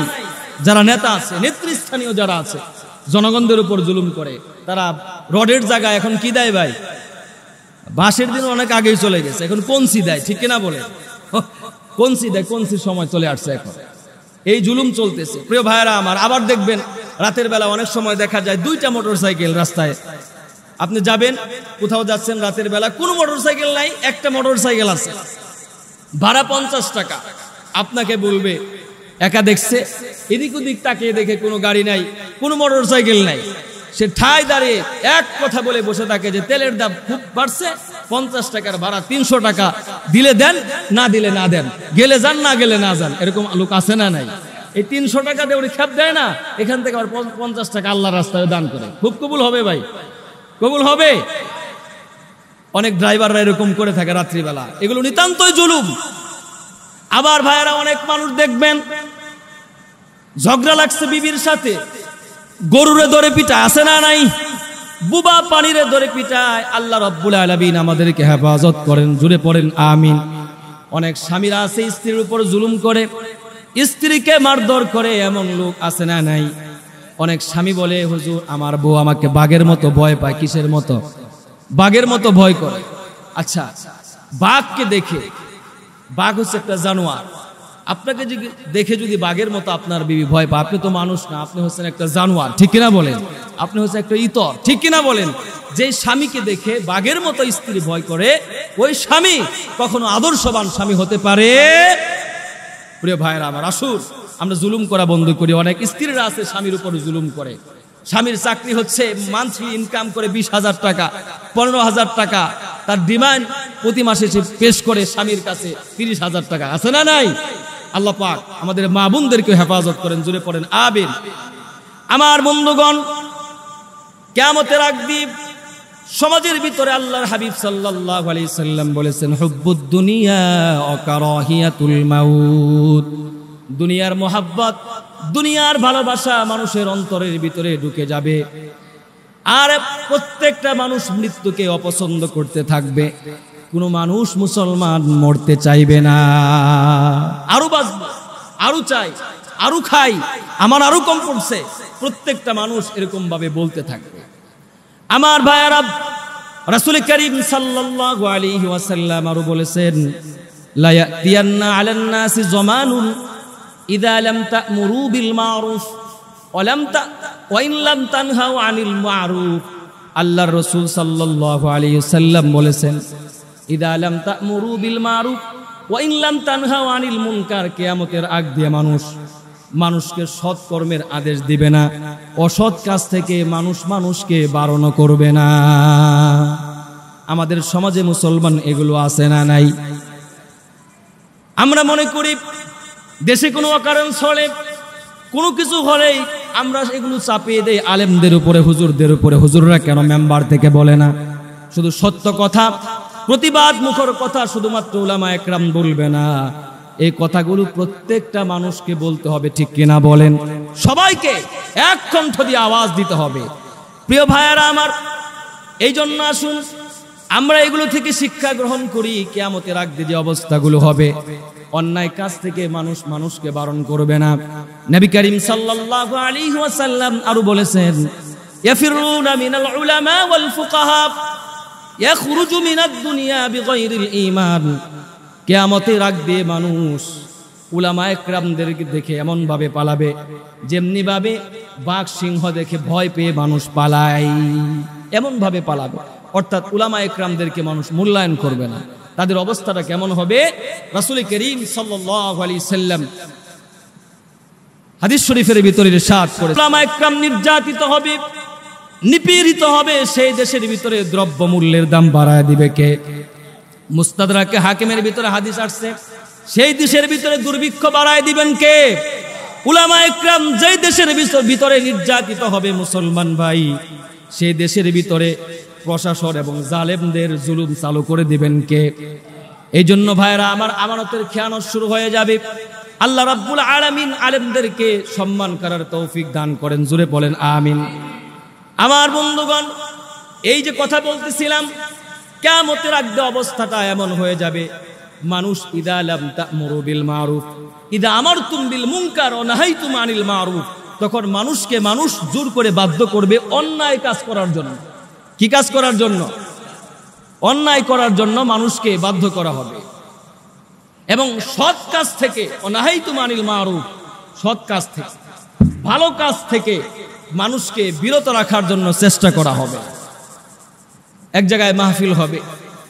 যারা নেতা আছে, নেতৃস্থানীয় যারা আছে, জনগণদের উপর জুলুম করে। তারা রডের জায়গায় এখন কি দেয় ভাই? বাঁশের দিন অনেক আগেই চলে গেছে, এখন কঞ্চি দেয়, ঠিক কিনা বলে? কঞ্চি দেয়, কঞ্চির সময় চলে আসছে এখন। এই জুলুম চলতেছে প্রিয় ভাইয়েরা আমার। আবার দেখবেন রাতের বেলা অনেক সময় দেখা যায় 2টা মোটরসাইকেল রাস্তায় আপনি যাবেন, কোথাও যাচ্ছেন রাতের বেলা, কোনো মোটরসাইকেল নাই, একটা মোটরসাইকেল আছে, ভাড়া 50 টাকা। আপনাকে বলবে, একা দেখছে, এদিক ওদিক তাকিয়ে দেখে কোনো গাড়ি নাই, কোনো মোটরসাইকেল নাই, সে ঠায় দাঁড়িয়ে এক কথা বলে বসে থাকে যে তেলের দাম খুব বাড়ছে, 50 টাকার ভাড়া 300 টাকা, দিলে দেন, না দিলে না দেন, গেলে যান, না গেলে না যান। এরকম লোক আছে না নাই? এই 300 টাকা দিয়ে উনি খেপ দেয় না, এখান থেকে আবার 50 টাকা আল্লাহর রাস্তায় দান করে। খুব কবুল হবে ভাই, কবুল হবে। অনেক ড্রাইভাররা এরকম করে থাকে রাত্রিবেলা, এগুলো নিতান্তই জুলুম। আবার ভাইয়েরা, অনেক মানুষ দেখবেন ঝগড়া লাগছে বিবির সাথে, গরুরে ধরে পিটায়, আছে না নাই? বুবা পানিরে ধরে পিটায়। আল্লাহ রাব্বুল আলামিন আমাদেরকে হেফাজত করেন, জুড়ে পড়েন আমিন। অনেক স্বামীরা আছে স্ত্রীর উপর জুলুম করে, স্ত্রীকে মারধর করে, এমন লোক আছে না নাই? অনেক স্বামী বলে, হুজুর আমার বউ আমাকে বাঘের মতো ভয় পায়। কিসের মতো? বাঘের মতো ভয় করে। আচ্ছা, বাঘকে দেখে, বাঘ হচ্ছে একটা জানোয়ার, আপনাকে দেখে যদি বাঘের মতো আপনার বিবি ভয় পায়, আপনি তো মানুষ না, আপনি হচ্ছেন একটা জানোয়ার, ঠিক কিনা বলেন? আপনি হচ্ছেন একটা ইতর, ঠিক কিনা বলেন? যে স্বামীকে দেখে বাঘের মতো স্ত্রী ভয় করে, ওই স্বামী কখনো আদর্শবান স্বামী হতে পারে? প্রিয় ভাইরা আমার, আসুন আমরা জুলুম করা বন্ধ করি। অনেক স্ত্রীরা আছে স্বামীর উপর জুলুম করে। স্বামীর চাকরি হচ্ছে মান্থলি ইনকাম করে 20,000 টাকা, 15,000 টাকা, তার ডিমান্ড প্রতি মাসে সে পেশ করে স্বামীর কাছে 30,000 টাকা, আছে না নাই? আল্লাহ পাক আমাদের মা বোনদেরকে হেফাজত করেন, জুড়ে পড়েন আমিন। আমার বন্ধুগণ, কিয়ামতের আগদিন সমাজের ভিতরে আল্লাহর হাবিব সাল্লাল্লাহু আলাইহি সাল্লাম বলেছেন, হুব্বুদ দুনিয়া ওয়া কারাহিয়াতুল মাউত। দুনিয়ার মোহাব্বত, দুনিয়ার ভালোবাসা মানুষের অন্তরের ভিতরে ঢুকে যাবে, আর প্রত্যেকটা মানুষ মৃত্যুকে অপছন্দ করতে থাকবে। কোনো মানুষ মুসলমান মরতে চাইবে না, আরো বাঁচবো, আরো চাই, আরো খাই, আমার আরো কম পড়ছে, প্রত্যেকটা মানুষ এরকম ভাবে বলতে থাকবে। আমার ভাইয়ারা, রাসূল করিম সাল্লাল্লাহু আলাইহি ওয়াসাল্লাম আরো বলেছেন, লা ইয়াতিয়ান্না আলান নাসি জামানুন ইযা লাম তা'মুরু বিল মা'রুফ ওয়া ইন লাম তানহাউ আনিল মা'রুফ। আল্লাহর রাসূল সাল্লাল্লাহু আলাইহি ওয়াসাল্লাম বলেছেন, ইযা লাম তা'মুরু বিল মা'রুফ ওয়া ইন লাম তানহাউ আনিল মুনকার। কিয়ামতের আগ দিয়ে মানুষকে সৎ কর্মের আদেশ দিবে না, অসৎ কাজ থেকে মানুষকে বারণ করবে না। আমাদের সমাজে মুসলমান এগুলো আছে না নাই? আমরা মনে করি দেশে কোনো অকারণ হলে, কোনো কিছু হলেই আমরা এগুলো চাপিয়ে দেই আলেমদের উপরে, হুজুরদের উপরে। হুজুররা কেন মেম্বার থেকে বলে না? শুধু সত্য কথা, প্রতিবাদ মুখর কথা শুধুমাত্র উলামা একরাম বলবে না, এই কথাগুলো প্রত্যেকটা মানুষকে বলতে হবে, ঠিক কিনা বলেন? সবাইকে এক কণ্ঠ দিয়ে আওয়াজ দিতে হবে। প্রিয় ভাইয়ারা আমার, এই জন্য আসুন আমরা এগুলো থেকে শিক্ষা গ্রহণ করি। কিয়ামতের আগে যে অবস্থাগুলো হবে, অন্যায় কাজ থেকে মানুষকে বারণ করবে না। নবী করিম সাল্লাল্লাহু আলাইহি ওয়াসাল্লাম আরো বলেছেন, ইয়াফিরুনা মিনাল উলামা ওয়াল ফুকাহা ইয়াখরুজু মিনাদ দুনিয়া বিগাইরিল ঈমান। কিয়ামতের আগে মানুষ উলামা একরামদেরকে দেখে এমন ভাবে পালাবে, যেমনি ভাবে বাঘ সিংহ দেখে ভয় পেয়ে মানুষ পালায়, এমন ভাবে পালাবে। অর্থাৎ উলামা একরামদেরকে মানুষ মূল্যায়ন করবে না। তাদের অবস্থাটা কেমন হবে? রাসূল করিম সাল্লাল্লাহু আলাইহি সাল্লাম হাদিস শরীফের ভিতরে ইরশাদ করেছেন, উলামা একরাম নির্যাতিত হবে, নিপীড়িত হবে। সেই দেশের ভিতরে দ্রব্য মূল্যের দাম বাড়ায় দিবে কে? মুস্তাদরাকে হাকিমের ভিতরে হাদিস আসছে, সেই দেশের ভিতরে দুর্ভিক্ষ বাড়ায় দিবেন কে? উলামা একরাম। যেই দেশের ভিতরে নির্যাতিত হবে মুসলমান ভাই, সেই দেশের ভিতরে প্রশাসন এবং জালেমদের জুলুম চালু করে দিবেন কে? এই জন্য ভাইরা আমার, আমানতের খেয়ানত শুরু হয়ে যাবে। আল্লাহ রাব্বুল আলামিন আলেমদেরকে সম্মান করার তৌফিক দান করেন, জুড়ে বলেন আমিন। আমার বন্ধুগণ, এই যে কথা বলতেছিলাম, কিয়ামতের আগে অবস্থাটা এমন হয়ে যাবে, মানুষ ইদা লাম তা'মুরু বিল মারুফ ইদা আমারতুম বিল মুনকার ওয়া নাহাইতুম আনিল মারুফ। তখন মানুষকে মানুষ জোর করে বাধ্য করবে অন্যায় কাজ করার জন্য। কি কাজ করার জন্য? অন্যায় করার জন্য মানুষকে বাধ্য করা হবে। এবং সৎ কাজ থেকে, ওয়া নাহাইতুম আনিল মারুফ, সৎ কাজ থেকে, ভালো কাজ থেকে মানুষকে বিরত রাখার জন্য চেষ্টা করা হবে। এক জায়গায় মাহফিল হবে,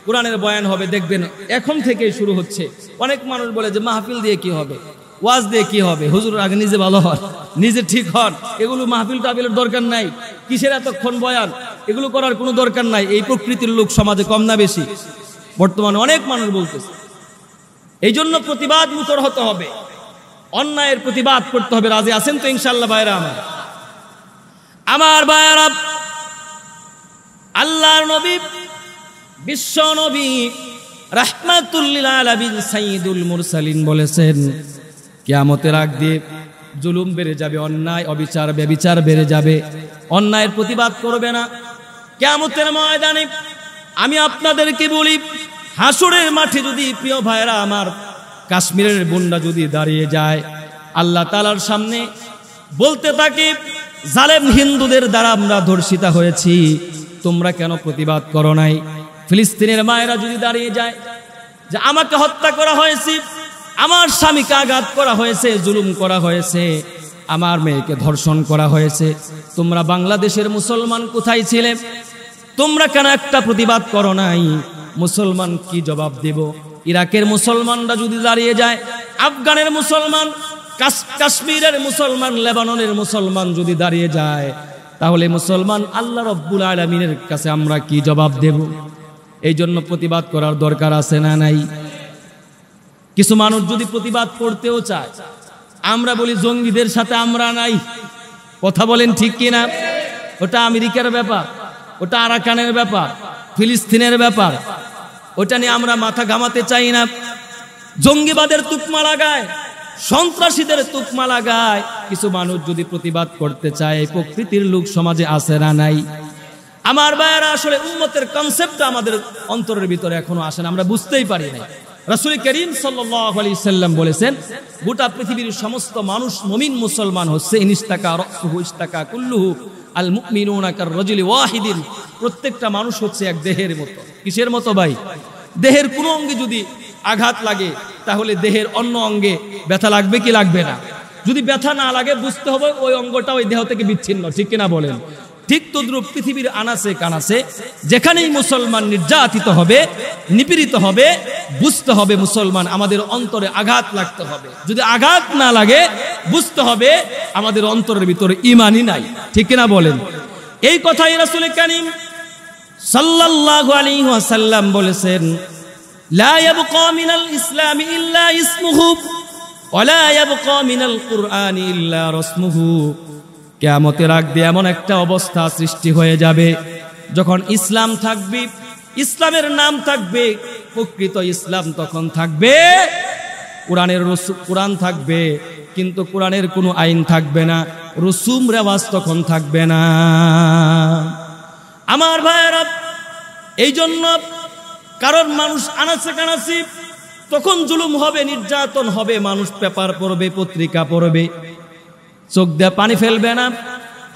কোরআনের বয়ান হবে, দেখবেন এখন থেকেই শুরু হচ্ছে। অনেক মানুষ বলে যে মাহফিল দিয়ে কি হবে, ওয়াজ দিয়ে কি হবে, হুজুর আগে নিজে ভালো হন, নিজে ঠিক হন, এগুলো মাহফিল টাহফিলের দরকার নাই, কিসের এতক্ষণ বয়ান, এগুলো করার কোনো দরকার নাই। এই প্রকৃতির লোক সমাজে কম না বেশি? বর্তমানে অনেক মানুষ বলতেছে। এই জন্য প্রতিবাদ মুখর হতে হবে, অন্যায়ের প্রতিবাদ করতে হবে। রাজি আছেন তো ইনশাআল্লাহ ভাইরা আমার ভাইরা? আল্লাহর নবী, বিশ্ব নবী, রাহমাতুল লিল আলামিন, সাইয়্যিদুল মুরসালিন বলেছেন, কিয়ামতের আগ দিয়ে জুলুম বেড়ে যাবে, অন্যায় অবিচার ব্যভিচার বেড়ে যাবে, অন্যায়ের প্রতিবাদ করবে না। কিয়ামতের ময়দানে আমি আপনাদেরকে বলি, হাসরের মাঠে যদি প্রিয় ভাইরা আমার কাশ্মীরের বোনরা যদি দাঁড়িয়ে যায়, আল্লাহ তাআলার সামনে বলতে থাকে, জালেম হিন্দুদের দ্বারা আমরা ধর্ষিতা হয়েছি, তোমরা কেন প্রতিবাদ করো নাই? ফিলিস্তিনের মায়েরা যদি দাঁড়িয়ে যায় যে আমাকে হত্যা করা হয়েছে, আমার স্বামীকে আঘাত করা হয়েছে, জুলুম করা হয়েছে, আমার মেয়েকে ধর্ষণ করা হয়েছে, তোমরা বাংলাদেশের মুসলমান কোথায় ছিলে? তোমরা কেন একটা প্রতিবাদ করো নাই? মুসলমান কি জবাব দেব? ইরাকের মুসলমানরা যদি দাঁড়িয়ে যায়, আফগানের মুসলমান, কাশ্মীরের মুসলমান, লেবাননের মুসলমান যদি দাঁড়িয়ে যায়, তাহলে মুসলমান আল্লাহ রব্বুল আলামিনের কাছে আমরা কি জবাব দেব? এই জন্য প্রতিবাদ করার দরকার আছে না নাই? কিছু মানুষ যদি প্রতিবাদ করতেও চায়, আমরা বলি জঙ্গিদের সাথে আমরা নাই। কথা বলেন ঠিক কিনা? ওটা আমেরিকার ব্যাপার, ওটা আরাকানের ব্যাপার, ফিলিস্তিনের ব্যাপার, ওটা নিয়ে আমরা মাথা ঘামাতে চাই না। জঙ্গিবাদের তুকমা লাগায়, সন্ত্রাসীদের তুকমা লাগায় কিছু মানুষ যদি প্রতিবাদ করতে চায়, প্রকৃতির লোক সমাজে আছে না নাই? আমার ভাইয়েরা, আসলে উম্মতের কনসেপ্টটা আমাদের অন্তরের ভিতরে এখনো আসে না, আমরা বুঝতেই পারি না। রাসূল করিম সাল্লাল্লাহু আলাইহি সাল্লাম বলেছেন, গোটা পৃথিবীর সমস্ত মানুষ মুমিন মুসলমান হচ্ছে ইনিস্তাকা রাসুহু ইস্তাকা কুল্লুহু আল মুমিনুনা কার রাজুলি ওয়াহিদিন। প্রত্যেকটা মানুষ হচ্ছে এক দেহের মতো। কিসের মতো ভাই? দেহের কোনো অঙ্গে যদি আঘাত লাগে, তাহলে দেহের অন্য অঙ্গে ব্যথা লাগবে কি লাগবে না? যদি ব্যথা না লাগে, বুঝতে হবে ওই অঙ্গটা ওই দেহ থেকে বিচ্ছিন্ন, ঠিক কিনা বলেন? ঠিক তদ্রুপ পৃথিবীর আনাচে কানাচে যেখানেই মুসলমান নির্যাতিত হবে, নিপীড়িত হবে, বুঝতে হবে মুসলমান আমাদের অন্তরে আঘাত লাগতে হবে। যদি আঘাত না লাগে, বুঝতে হবে আমাদের অন্তরের ভিতরে ঈমানই নাই, ঠিক কিনা বলেন? এই কথাই রাসূল করিম সাল্লাল্লাহু আলাইহি ওয়াসাল্লাম বলেছেন, লা ইয়াবকা মিনাল ইসলামি ইল্লা ইসমুহু ওয়া লা ইয়াবকা মিনাল কুরআনি ইল্লা রাসমুহু। কিয়ামতের আগ দিয়ে এমন একটা অবস্থা সৃষ্টি হয়ে যাবে, যখন ইসলাম থাকবে, ইসলামের নাম থাকবে, প্রকৃত ইসলাম তখন থাকবে, কোরআন থাকবে, কিন্তু কোরআনের কোনো আইন থাকবে না, রসুম রেওয়াজ তখন থাকবে না। আমার ভাইয়েরা, এই জন্য কারণ মানুষ আনাচে কানাচে তখন জুলুম হবে, নির্যাতন হবে, মানুষ পেপার পড়বে, পত্রিকা পড়বে, চোখ দিয়ে পানি ফেলবে না,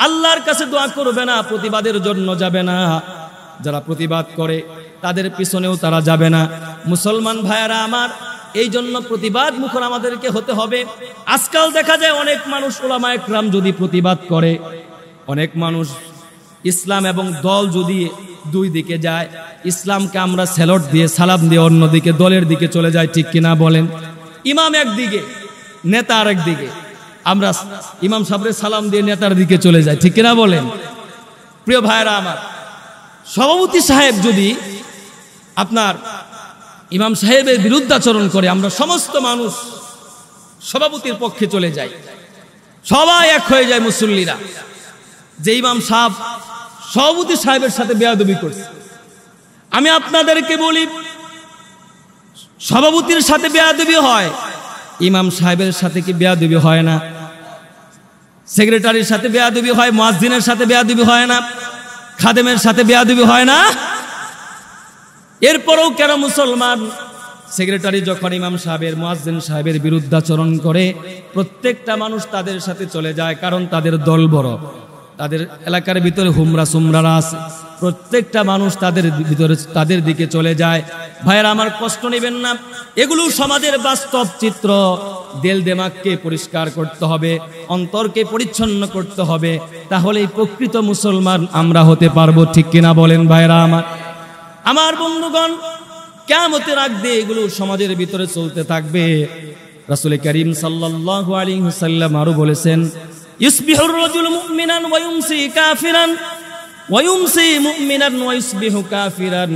আল্লাহর কাছে দোয়া করবে না, প্রতিবাদের জন্য যাবে না। যারা প্রতিবাদ করে তাদের পিছনেও তারা যাবে না। মুসলমান ভাইয়েরা আমার, এই জন্য প্রতিবাদ মুখর আমাদেরকে হতে হবে। আজকাল দেখা যায় অনেক মানুষ, উলামায়ে কেরাম যদি প্রতিবাদ করে, অনেক মানুষ ইসলাম এবং দল যদি দুই দিকে যায়, ইসলামকে আমরা স্যালুট দিয়ে সালাম দিয়ে অন্যদিকে দলের দিকে চলে যায়, ঠিক কিনা বলেন? ইমাম একদিকে, নেতা আরেক দিকে, আমরা ইমাম সাহেবের সালাম দিয়ে নেতার দিকে চলে যায়, ঠিক কিনা বলেন? প্রিয় ভাইরা আমার, সভাপতি সাহেব যদি আপনার ইমাম সাহেবের বিরুদ্ধাচরণ করে, আমরা সমস্ত মানুষ সভাপতির পক্ষে চলে যাই, সবাই এক হয়ে যায় মুসল্লিরা, যে ইমাম সাহেব সভাপতি সাহেবের সাথে বেয়াদবি করছে। আমি আপনাদেরকে বলি, সভাপতির সাথে বেয়াদবি হয়, ইমাম সাহেবের সাথে কি বেয়াদবি হয় না? সেক্রেটারির সাথে বেয়াদবি হয়, মুয়াজ্জিনের সাথে বেয়াদবি হয় না? খাদেমের সাথে বেয়াদবি হয় না? এরপরেও কেন মুসলমান সেক্রেটারি যখন ইমাম সাহেবের, মুয়াজ্জিন সাহেবের বিরুদ্ধাচরণ করে, প্রত্যেকটা মানুষ তাদের সাথে চলে যায়, কারণ তাদের দল বড়, তাদের এলাকার ভিতরে হুমরা সুমরারা আছে, প্রত্যেকটা মানুষ তাদের দিকে চলে যায়। ভাইয়েরা আমার, কষ্ট নেবেন না, এগুলো সমাজের বাস্তব চিত্র। দিল দিমাগকে পরিষ্কার করতে হবে, অন্তরকে পরিচ্ছন্ন করতে হবে, তাহলেই প্রকৃত মুসলমান আমরা হতে পারবো, ঠিক কিনা বলেন ভাইয়েরা আমার? আমার বন্ধুগণ, কিয়ামতের আগ দিয়ে এগুলো সমাজের ভিতরে চলতে থাকবে। রাসূল করিম সাল্লাল্লাহু আলাইহি ওয়াসাল্লাম আরো বলেছেন, ইসবিহুর রাজুলু মুমিনান ওয়া ইউমসি কাফিরান ওয়া ইউমসি মুমিনান ওয়া ইসবিহু কাফিরান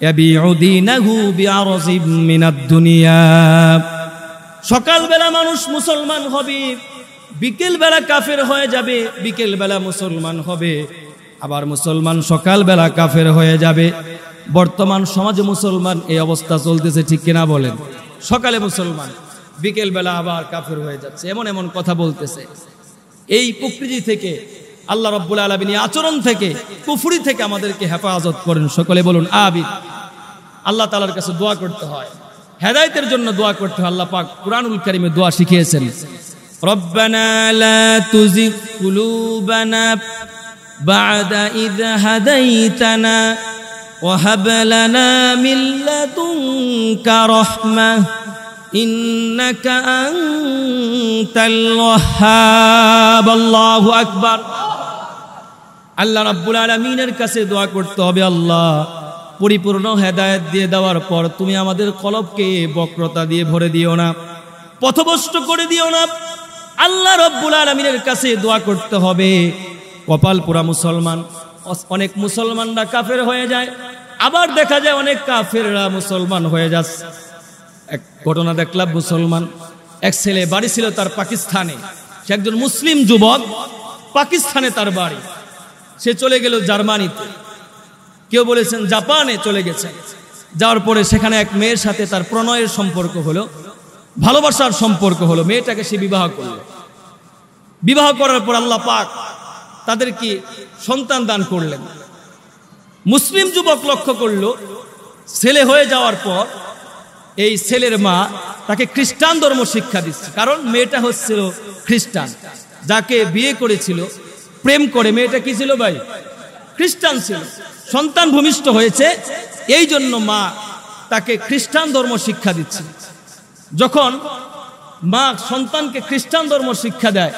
ইয়াবিউ দীনাহু বিআরজিম মিনাদ দুনিয়া। সকালবেলা মানুষ মুসলমান হবে, বিকেল বেলা কাফের হয়ে যাবে, বিকেল বেলা মুসলমান হবে, আবার মুসলমান সকালবেলা কাফের হয়ে যাবে। বর্তমান সমাজে মুসলমান এই অবস্থা চলতেছে, ঠিক কিনা বলেন? সকালে মুসলমান, বিকেল বেলা আবার কাফের হয়ে যাচ্ছে, এমন এমন কথা বলতেছে। এই প্রকৃতি থেকে, আল্লাহ রাব্বুল আলামিন আচরণ থেকে, কুফরি থেকে আমাদেরকে হেফাজত করেন। সকলে বলুন আমিন। আল্লাহ তাআলার কাছে দোয়া করতে হয়, হেদায়েতের জন্য দোয়া করতে হয়। আল্লাহ পাক কুরআনুল কারীমে দোয়া শিখিয়েছেন, রব্বানা লা তুজিগ কুলুবানা বা'দা ইয হাদাইতানা ওয়া হাব লানা মিন লাদুনকা রাহমাহ ইন্নাকা আনতাল ওয়াহ্হাব। আল্লাহু আকবার। আল্লাহ রাব্বুল আলামিনের কাছে দোয়া করতে হবে, আল্লাহ পরিপূর্ণ হেদায়েত দিয়ে দেওয়ার পর তুমি আমাদের কলবকে বক্রতা দিয়ে ভরে দিও না, পথভ্রষ্ট করে দিও না। আল্লাহ রাব্বুল আলামিনের কাছে দোয়া করতে হবে। কপাল পুরা মুসলমান, অনেক মুসলমানরা কাফের হয়ে যায়, আবার দেখা যায় অনেক কাফেররা মুসলমান হয়ে যাচ্ছে। এক ঘটনা দেখলাম, মুসলমান এক ছেলে, বাড়ি ছিল তার পাকিস্তানে, সে একজন মুসলিম যুবক, পাকিস্তানে তার বাড়ি, সে চলে গেল জার্মানিতে, কেউ বলেছেন জাপানে চলে গেছে। যাওয়ার পরে সেখানে এক মেয়ের সাথে তার প্রণয়ের সম্পর্ক হলো, ভালোবাসার সম্পর্ক হলো, মেয়েটাকে সে বিবাহ করলো। বিবাহ করার পর আল্লাহ পাক তাদেরকে সন্তান দান করলেন। মুসলিম যুবক লক্ষ্য করলো, ছেলে হয়ে যাওয়ার পর এই ছেলের মা তাকে খ্রিস্টান ধর্ম শিক্ষা দিচ্ছে, কারণ মেয়েটা হচ্ছিল খ্রিস্টান। যাকে বিয়ে করেছিল, প্রেম করে, মেয়েটা কি ছিল ভাই? খ্রিস্টান ছিল। সন্তান ভূমিষ্ঠ হয়েছে, এই জন্য মা তাকে খ্রিস্টান ধর্ম শিক্ষা দিচ্ছে। যখন মা সন্তানকে খ্রিস্টান ধর্ম শিক্ষা দেয়,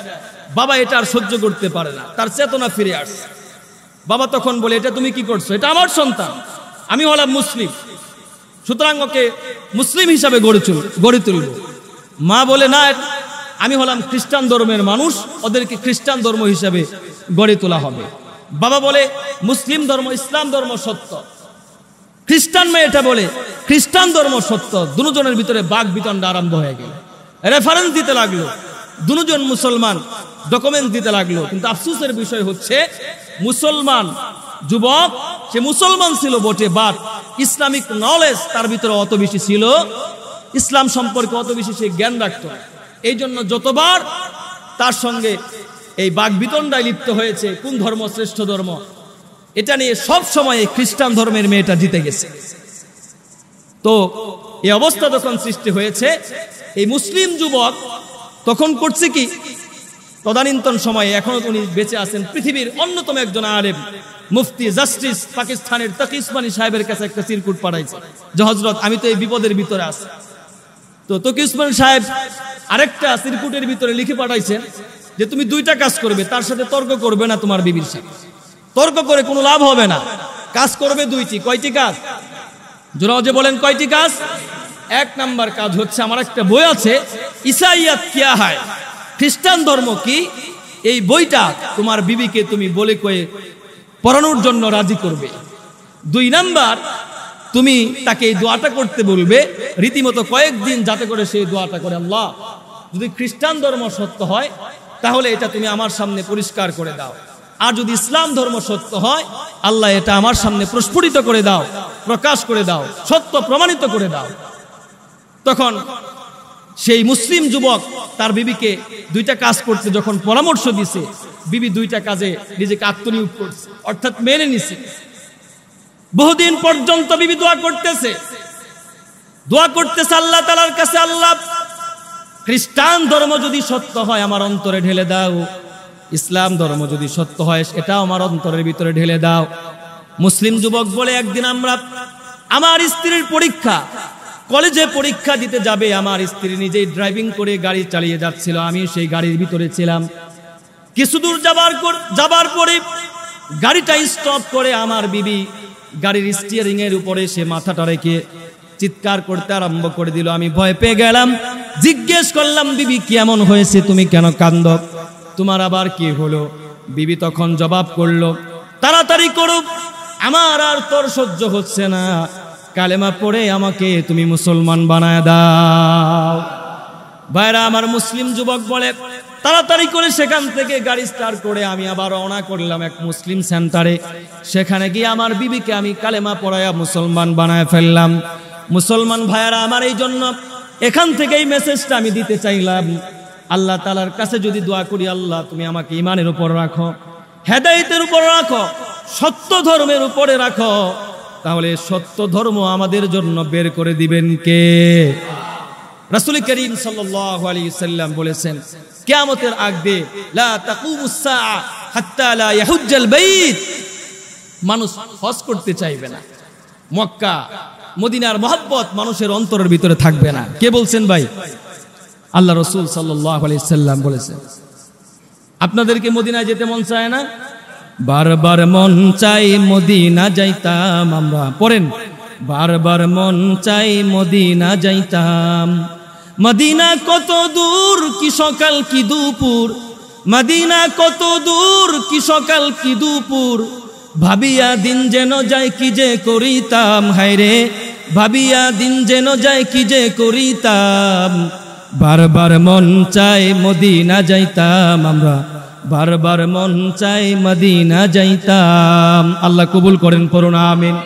বাবা এটা আর সহ্য করতে পারে না, তার চেতনা ফিরে আসছে। বাবা তখন বলে, এটা তুমি কি করছো? এটা আমার সন্তান, আমি হলাম মুসলিম, সুতরাং ওকে মুসলিম হিসাবে গড়ে তুলব। মা বলে, না, আমি হলাম খ্রিস্টান ধর্মের মানুষ, ওদেরকে খ্রিস্টান ধর্ম হিসাবে গড়ে তোলা হবে। বাবা বলে, মুসলিম ধর্ম, ইসলাম ধর্ম সত্য। খ্রিস্টান মেয়েটা বলে, খ্রিস্টান ধর্ম সত্য। দুজনের ভিতরে বাক বিতণ্ডা আরম্ভ হয়ে গেল, রেফারেন্স দিতে লাগলো, দুজন মুসলমান ডকুমেন্ট দিতে লাগলো। কিন্তু আফসোসের বিষয় হচ্ছে, মুসলমান যুবক, সে মুসলমান ছিল বটে, বাট ইসলামিক নলেজ তার ভিতরে অত বেশি ছিল, ইসলাম সম্পর্কে অত বেশি সে জ্ঞান রাখত। এই জন্য যতবার তার সঙ্গে এই বাকবিতণ্ডায় লিপ্ত হয়েছে, কোন ধর্ম শ্রেষ্ঠ ধর্ম, এটা নিয়ে সব সময় খ্রিস্টান ধর্মের মেয়েটা জিতে গেছে। তো এই অবস্থা যখন সৃষ্টি হয়েছে, এই মুসলিম যুবক তখন করছে কি, তদানীন্তন সময়ে, এখনো উনি বেঁচে আছেন, পৃথিবীর অন্যতম একজন আলেম, মুফতি জাস্টিস পাকিস্তানের তাকি উসমানী সাহেবের কাছে একটা চিরকুট পাঠাইছে যে, হযরত আমি তো এই বিপদের ভিতরে আছি। তো তাকি উসমানী সাহেব আরেকটা চিরকুটের ভিতরে লিখে পাঠাইছেন যে, তুমি দুইটা কাজ করবে, তার সাথে তর্ক করবে না, তোমার বিবির সাথে তর্ক করে কোনো লাভ হবে না, কাজ করবে দুইটি। কয়টি কাজ? জোরাও যে বলেন, কয়টি কাজ? এক নাম্বার কাজ হচ্ছে, আমার একটা বই আছে, ইসাইয়াত কিয়া হায়, খ্রিস্টান ধর্ম কি, এই বইটা তোমার বিবিকে তুমি বলে কয়ে পড়ানোর জন্য রাজি করবে। দুই নাম্বার, তুমি তাকে এই দোয়াটা করতে বলবে রীতিমতো কয়েকদিন, যাতে করে সেই দোয়াটা করে, আল্লাহ যদি খ্রিস্টান ধর্ম সত্য হয় তাহলে এটা তুমি আমার সামনে পরিষ্কার করে দাও, আর যদি ইসলাম ধর্ম সত্য হয়, আল্লাহ এটা আমার সামনে প্রস্ফুটিত করে দাও, প্রকাশ করে দাও, সত্য প্রমাণিত করে দাও। তখন সেই মুসলিম যুবক তার বিবিকে দুইটা কাজ করতে যখন পরামর্শ দিছে, বিবি দুইটা কাজে নিজেকে আত্মনিয়োগ করছে, অর্থাৎ মেনে নিছে। বহুদিন পর্যন্ত বিবি দোয়া করতেছে আল্লাহ তাআলার কাছে, আল্লাহ খ্রিস্টান ধর্ম যদি সত্য হয় আমার অন্তরে ঢেলে দাও, ইসলাম ধর্ম যদি সত্য হয় এটাও আমার অন্তরের ভিতরে ঢেলে দাও। মুসলিম যুবক বলে, একদিন আমার স্ত্রীর পরীক্ষা, কলেজে পরীক্ষা দিতে যাবে, আমার স্ত্রী নিজেই ড্রাইভিং করে গাড়ি চালিয়ে যাচ্ছিল, আমি সেই গাড়ির ভিতরে ছিলাম। কিছু দূর যাবার পরে গাড়িটা স্টপ করে আমার বিবি গাড়ির স্টিয়ারিং এর উপরে সে মাথাটা রেখে চিৎকার করতে আরম্ভ করে দিল। আমি ভয় পেয়ে গেলাম, জিজ্ঞেস করলাম, বিবি কেমন হয়েছে, তুমি কেন কাঁদো, তোমার আবার কি হলো? বিবি তখন জবাব করলো, তাড়াতাড়ি করো, আমার আর তোর সহ্য হচ্ছে না, কালেমা পড়ে আমাকে তুমি মুসলমান বানায় দাও। ভাইরা আমার, মুসলিম যুবক বলে তাড়াতাড়ি করে সেখান থেকে গাড়ি স্টার্ট করে আমি আবার রওনা করলাম এক মুসলিম সেন্টারে। সেখানে গিয়ে আমার বিবিকে আমি কালেমা পড়ায়া মুসলমান বানায় ফেললাম। মুসলমান ভাইয়ারা আমার, এই জন্য এখান থেকে এই মেসেজটা আমি দিতে চাইলাম, আল্লাহ তাআলার কাছে যদি দোয়া করি, আল্লাহ তুমি আমাকে ঈমানের উপর রাখো, হেদায়েতের উপর রাখো, সত্য ধর্মের উপরে রাখো, তাহলে সত্য ধর্ম আমাদের জন্য বের করে দিবেন কে? রাসূল করিম সাল্লাল্লাহু আলাইহি সাল্লাম বলেছেন, কিয়ামতের আগে লা তাকুমুস সাআ হাত্তা লা ইয়াহুজ্জাল বাইত, মানুষ হজ করতে চাইবে না, মক্কা মদিনার মহব্বত মানুষের অন্তরের ভিতরে থাকবে না। কে বলছেন ভাই? আল্লাহ রাসূল সাল্লাল্লাহু আলাইহি সাল্লাম বলেছেন। আপনাদেরকে মদিনায় যেতে মন চায় না? বারবার মন চাই মদিনা যাইতাম আমরা, পড়েন, বারবার মন চাই মদিনা যাইতাম, মদিনা কত দূর কি সকাল কি দুপুর, মদিনা কত দূর কি সকাল কি দুপুর, ভাবিয়া দিন যেন যায় কি যে করিতাম, হায়রে ভাবিয়া দিন যেন যায় কি যে করিতাম, বারবার মন চাই মদিনা যাইতাম আমরা, বারবার মন চাই মদিনা যাইতাম। আল্লাহ কবুল করেন, পড়ুন আমিন।